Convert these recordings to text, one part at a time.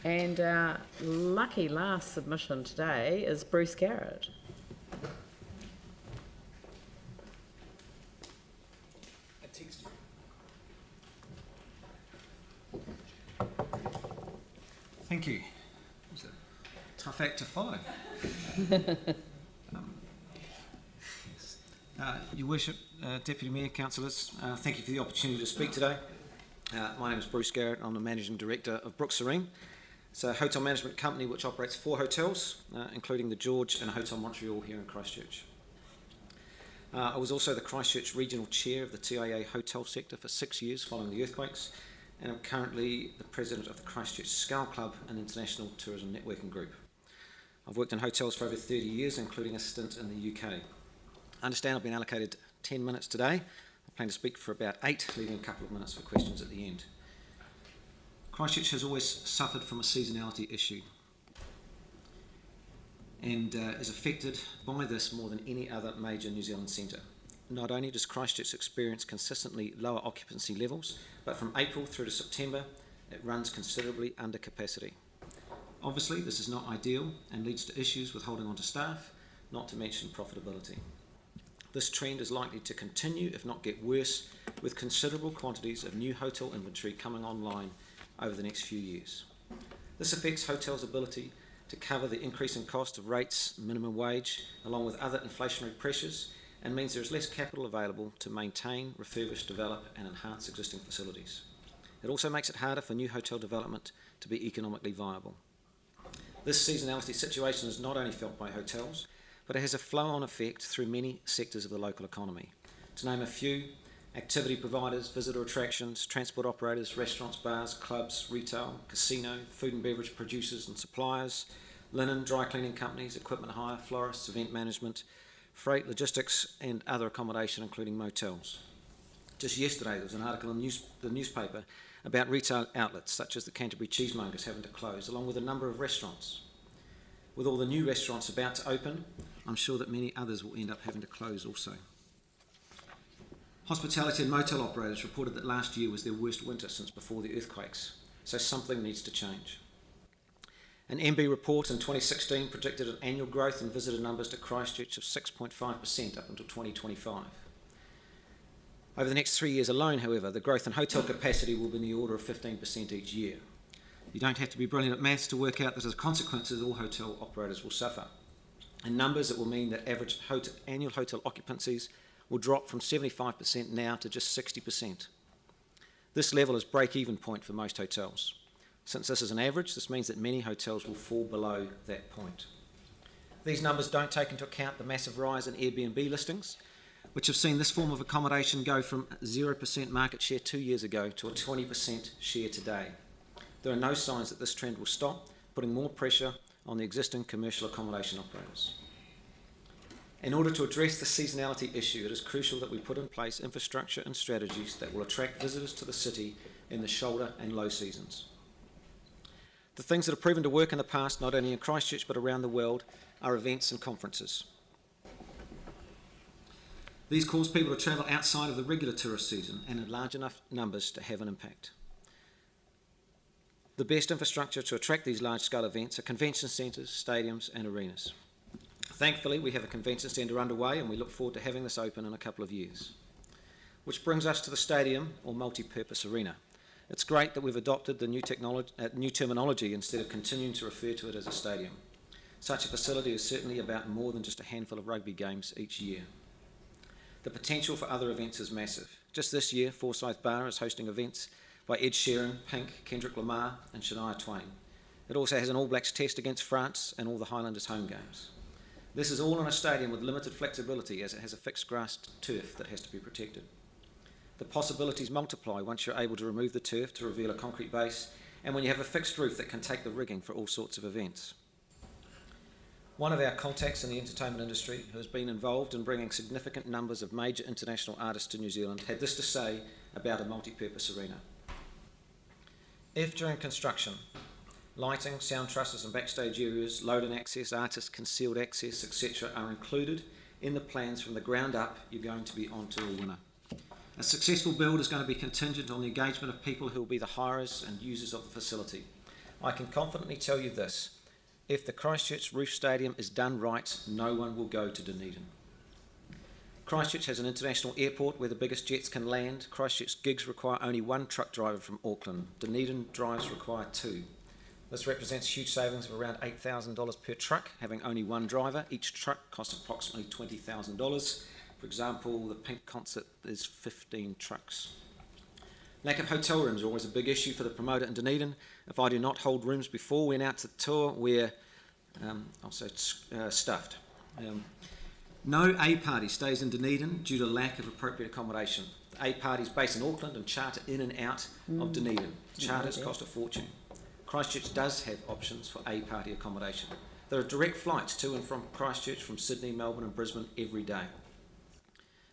And our lucky last submission today is Bruce Garrett. Thank you. It was a tough act to follow. Your Worship, Deputy Mayor, Councillors, thank you for the opportunity to speak today. My name is Bruce Garrett. I'm the Managing Director of Brook, Serene. It's a hotel management company which operates 4 hotels, including the George and Hotel Montreal here in Christchurch. I was also the Christchurch Regional Chair of the TIA hotel sector for 6 years following the earthquakes, and I'm currently the President of the Christchurch Scale Club and International Tourism Networking Group. I've worked in hotels for over 30 years, including a stint in the UK. I understand I've been allocated 10 minutes today. I plan to speak for about 8, leaving a couple of minutes for questions at the end. Christchurch has always suffered from a seasonality issue and is affected by this more than any other major New Zealand centre. Not only does Christchurch experience consistently lower occupancy levels, but from April through to September, it runs considerably under capacity. Obviously, this is not ideal and leads to issues with holding on to staff, not to mention profitability. This trend is likely to continue, if not get worse, with considerable quantities of new hotel inventory coming online over the next few years. This affects hotels' ability to cover the increasing cost of rates, minimum wage, along with other inflationary pressures, and means there is less capital available to maintain, refurbish, develop and enhance existing facilities. It also makes it harder for new hotel development to be economically viable. This seasonality situation is not only felt by hotels, but it has a flow-on effect through many sectors of the local economy. To name a few, activity providers, visitor attractions, transport operators, restaurants, bars, clubs, retail, casino, food and beverage producers and suppliers, linen, dry cleaning companies, equipment hire, florists, event management, freight, logistics and other accommodation including motels. Just yesterday there was an article in the newspaper about retail outlets such as the Canterbury Cheesemongers having to close, along with a number of restaurants. With all the new restaurants about to open, I'm sure that many others will end up having to close also. Hospitality and motel operators reported that last year was their worst winter since before the earthquakes, so something needs to change. An MB report in 2016 predicted an annual growth in visitor numbers to Christchurch of 6.5% up until 2025. Over the next 3 years alone, however, the growth in hotel capacity will be in the order of 15% each year. You don't have to be brilliant at maths to work out that as consequences all hotel operators will suffer. In numbers, it will mean that average annual hotel occupancies will drop from 75% now to just 60%. This level is break-even point for most hotels. Since this is an average, this means that many hotels will fall below that point. These numbers don't take into account the massive rise in Airbnb listings, which have seen this form of accommodation go from 0% market share 2 years ago to a 20% share today. There are no signs that this trend will stop, putting more pressure on the existing commercial accommodation operators. In order to address the seasonality issue, it is crucial that we put in place infrastructure and strategies that will attract visitors to the city in the shoulder and low seasons. The things that have proven to work in the past, not only in Christchurch but around the world, are events and conferences. These cause people to travel outside of the regular tourist season and in large enough numbers to have an impact. The best infrastructure to attract these large-scale events are convention centres, stadiums and arenas. Thankfully, we have a convention centre underway and we look forward to having this open in a couple of years. Which brings us to the stadium, or MultiPurpose Arena. It's great that we've adopted the new terminology instead of continuing to refer to it as a stadium. Such a facility is certainly about more than just a handful of rugby games each year. The potential for other events is massive. Just this year, Forsyth Bar is hosting events by Ed Sheeran, Pink, Kendrick Lamar and Shania Twain. It also has an All Blacks test against France and all the Highlanders home games. This is all in a stadium with limited flexibility as it has a fixed grass turf that has to be protected. The possibilities multiply once you're able to remove the turf to reveal a concrete base and when you have a fixed roof that can take the rigging for all sorts of events. One of our contacts in the entertainment industry who has been involved in bringing significant numbers of major international artists to New Zealand had this to say about a multi-purpose arena. If during construction, lighting, sound trusses and backstage areas, load-in access, artists, concealed access, etc. are included in the plans from the ground up, you're going to be onto a winner. A successful build is going to be contingent on the engagement of people who will be the hirers and users of the facility. I can confidently tell you this: if the Christchurch Roof Stadium is done right, no one will go to Dunedin. Christchurch has an international airport where the biggest jets can land. Christchurch gigs require only one truck driver from Auckland. Dunedin drives require 2. This represents huge savings of around $8,000 per truck, having only one driver. Each truck costs approximately $20,000. For example, the Pink concert is 15 trucks. Lack of hotel rooms are always a big issue for the promoter in Dunedin. If I do not hold rooms before we announce the tour, we're also stuffed. No A party stays in Dunedin due to lack of appropriate accommodation. The A party is based in Auckland and charter in and out of Dunedin. Charters cost a fortune. Christchurch does have options for A party accommodation. There are direct flights to and from Christchurch from Sydney, Melbourne and Brisbane every day.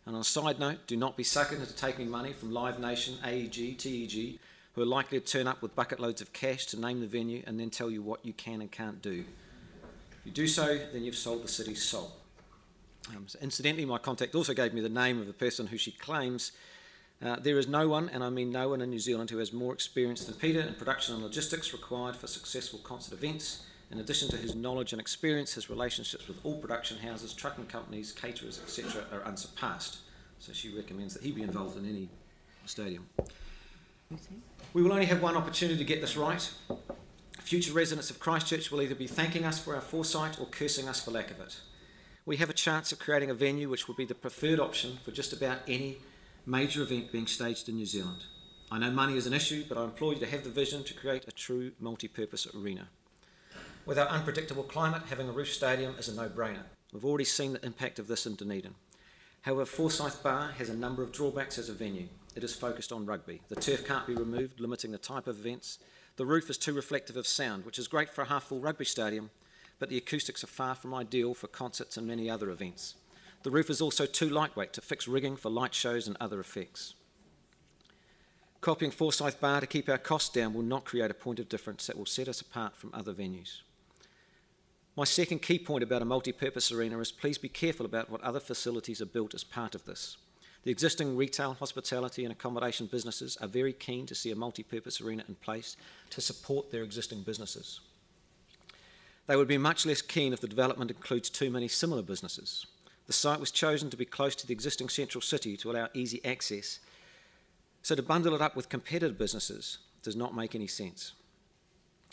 And on a side note, do not be suckered into taking money from Live Nation, AEG, TEG, who are likely to turn up with bucket loads of cash to name the venue and then tell you what you can and can't do. If you do so, then you've sold the city's soul. So incidentally, my contact also gave me the name of the person who she claims. There is no one, and I mean no one in New Zealand, who has more experience than Peter in production and logistics required for successful concert events. In addition to his knowledge and experience, his relationships with all production houses, trucking companies, caterers, etc. are unsurpassed. So she recommends that he be involved in any stadium. We will only have one opportunity to get this right. Future residents of Christchurch will either be thanking us for our foresight or cursing us for lack of it. We have a chance of creating a venue which will be the preferred option for just about any major event being staged in New Zealand. I know money is an issue, but I implore you to have the vision to create a true multi-purpose arena. With our unpredictable climate, having a roof stadium is a no-brainer. We've already seen the impact of this in Dunedin. However, Forsyth Bar has a number of drawbacks as a venue. It is focused on rugby. The turf can't be removed, limiting the type of events. The roof is too reflective of sound, which is great for a half-full rugby stadium, but the acoustics are far from ideal for concerts and many other events. The roof is also too lightweight to fix rigging for light shows and other effects. Copying Forsyth Bar to keep our costs down will not create a point of difference that will set us apart from other venues. My second key point about a multi-purpose arena is please be careful about what other facilities are built as part of this. The existing retail, hospitality and accommodation businesses are very keen to see a multi-purpose arena in place to support their existing businesses. They would be much less keen if the development includes too many similar businesses. The site was chosen to be close to the existing central city to allow easy access, so to bundle it up with competitive businesses does not make any sense.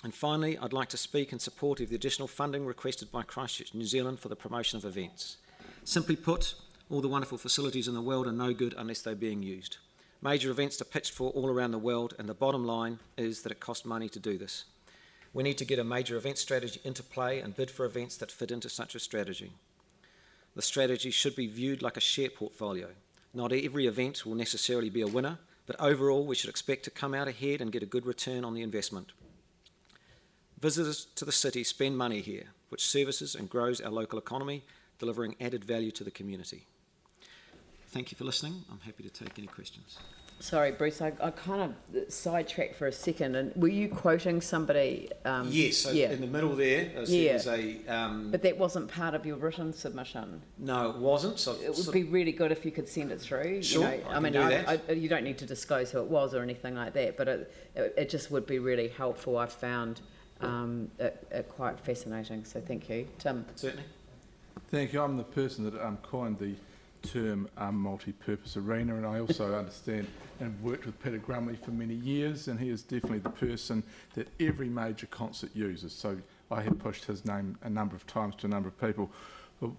And finally, I'd like to speak in support of the additional funding requested by Christchurch, New Zealand for the promotion of events. Simply put, all the wonderful facilities in the world are no good unless they're being used. Major events are pitched for all around the world, and the bottom line is that it costs money to do this. We need to get a major event strategy into play and bid for events that fit into such a strategy. The strategy should be viewed like a share portfolio. Not every event will necessarily be a winner, but overall we should expect to come out ahead and get a good return on the investment. Visitors to the city spend money here, which services and grows our local economy, delivering added value to the community. Thank you for listening. I'm happy to take any questions. Sorry, Bruce, I kind of sidetracked for a second. And were you quoting somebody? Yes, so in the middle there, there's a... but that wasn't part of your written submission? No, it wasn't. So it would be really good if you could send it through. Sure, you know, I mean, do that. You don't need to disclose who it was or anything like that, but it just would be really helpful. I've found it quite fascinating, so thank you. Tim? Certainly. Thank you. I'm the person that coined the term multi-purpose arena, and I also understand and worked with Peter Grumley for many years, and he is definitely the person that every major concert uses. So I have pushed his name a number of times to a number of people. But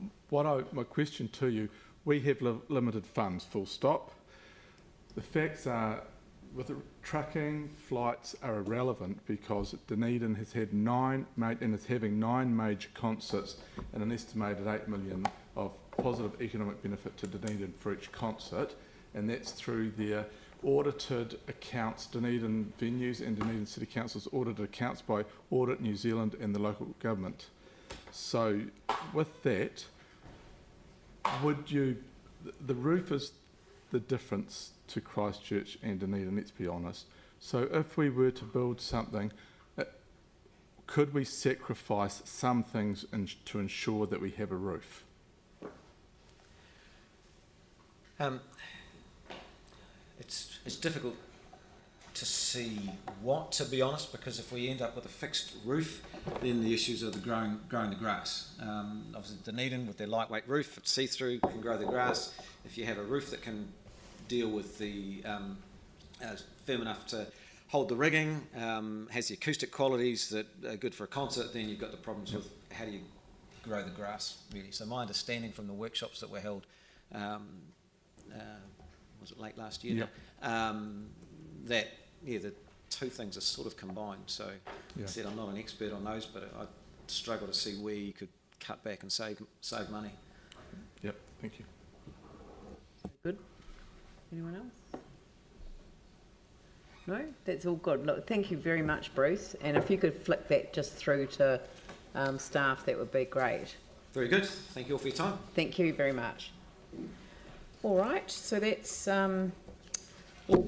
my question to you, we have limited funds, full stop. The facts are, with trucking, flights are irrelevant because Dunedin has had and is having 9 major concerts and an estimated $8 million of positive economic benefit to Dunedin for each concert, and that's through their audited accounts, Dunedin venues and Dunedin City Council's audited accounts by Audit New Zealand and the local government. So with that, the roof is the difference to Christchurch and Dunedin, let's be honest. So if we were to build something, could we sacrifice some things to ensure that we have a roof? It's difficult to see what, to be honest, because if we end up with a fixed roof, then the issues are the growing the grass. Obviously Dunedin with their lightweight roof, it's see-through, can grow the grass. If you have a roof that can deal with the firm enough to hold the rigging, has the acoustic qualities that are good for a concert, then you've got the problems with how do you grow the grass, really. So my understanding from the workshops that were held, was it late last year? That the two things are sort of combined. So I said I'm not an expert on those, but I struggle to see where you could cut back and save money. Yep, thank you. Good. Anyone else? No, that's all good. Look, thank you very much, Bruce. And if you could flick that just through to staff, that would be great. Very good. Thank you all for your time. Thank you very much. All right, so that's all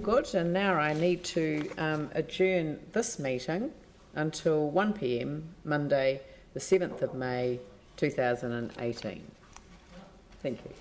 good. And now I need to adjourn this meeting until 1 p.m, Monday, the 7th of May, 2018. Thank you.